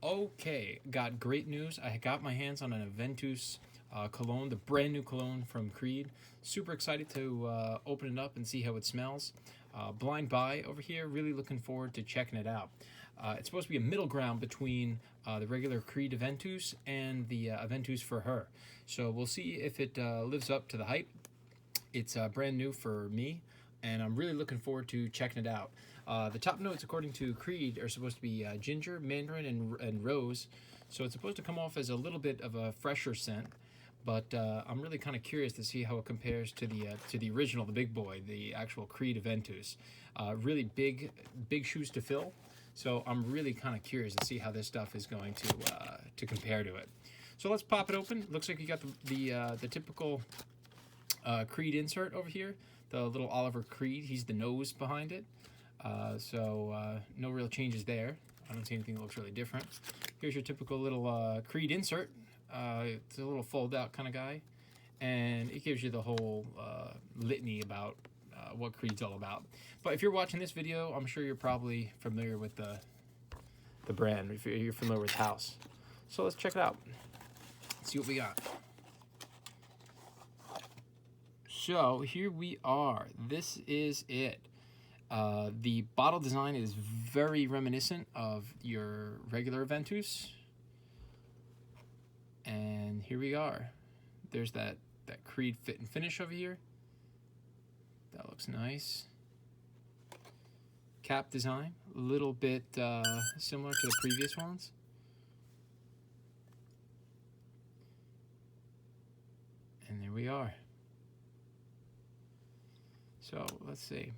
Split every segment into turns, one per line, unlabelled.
Okay, got great news. I got my hands on an Aventus Cologne, the brand new cologne from Creed. Super excited to open it up and see how it smells. Blind buy over here, really looking forward to checking it out. It's supposed to be a middle ground between the regular Creed Aventus and the Aventus for her. So we'll see if it lives up to the hype. It's brand new for me, and I'm really looking forward to checking it out. The top notes, according to Creed, are supposed to be ginger, mandarin, and rose. So it's supposed to come off as a little bit of a fresher scent. But I'm really kind of curious to see how it compares to the original, the big boy, the actual Creed Aventus. Really big shoes to fill. So I'm really kind of curious to see how this stuff is going to compare to it. So let's pop it open. Looks like you got the typical Creed insert over here, the little Oliver Creed. He's the nose behind it. No real changes there. I don't see anything that looks really different. Here's your typical little Creed insert. It's a little fold out kind of guy, and it gives you the whole litany about what Creed's all about. But if you're watching this video, I'm sure you're probably familiar with the brand, if you're familiar with House. So let's check it out. Let's see what we got. So here we are. This is it. The bottle design is very reminiscent of your regular Aventus. And here we are. There's that Creed fit and finish over here. That looks nice. Cap design, a little bit similar to the previous ones. And there we are. So let's see.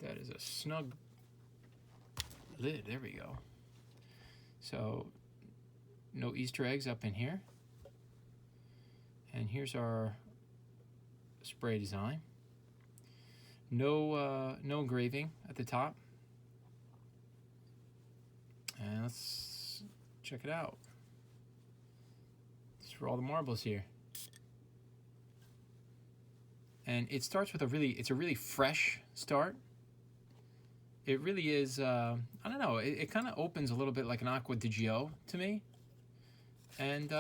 That is a snug lid. There we go. So no Easter eggs up in here. And here's our spray design. No engraving at the top. And let's check it out. It's for all the marbles here. And it starts with it's a really fresh start. It really is, I don't know, it kind of opens a little bit like an Acqua di Gio to me. And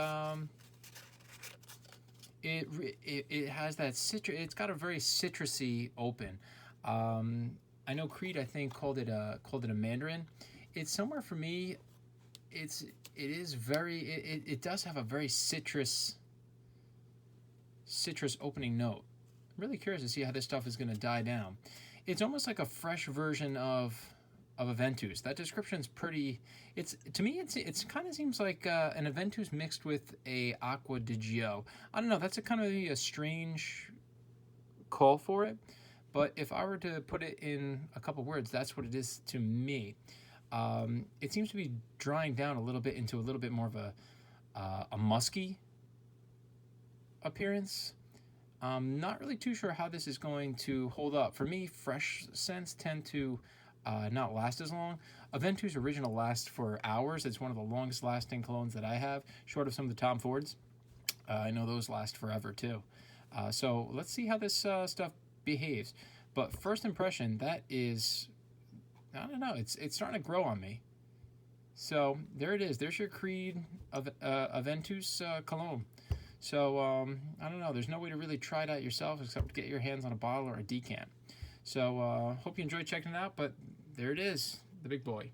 it has that citrus, it's got a very citrusy open. I know Creed, I think, called it a mandarin. It's somewhere for me, it does have a very citrus opening note. I'm really curious to see how this stuff is going to die down. It's almost like a fresh version of Aventus. That description's pretty. To me, it's kind of seems like an Aventus mixed with a Acqua di Gio. I don't know. That's a kind of a strange call for it, but if I were to put it in a couple words, that's what it is to me. It seems to be drying down a little bit into a little bit more of a musky appearance. I'm not really too sure how this is going to hold up. For me, fresh scents tend to not last as long. Aventus original lasts for hours. It's one of the longest lasting colognes that I have, short of some of the Tom Fords. I know those last forever too. So let's see how this stuff behaves. But first impression, that is, I don't know, it's starting to grow on me. So there it is. There's your Creed Aventus Cologne. So, I don't know. There's no way to really try it out yourself except to get your hands on a bottle or a decant. So, hope you enjoyed checking it out, but there it is, the big boy.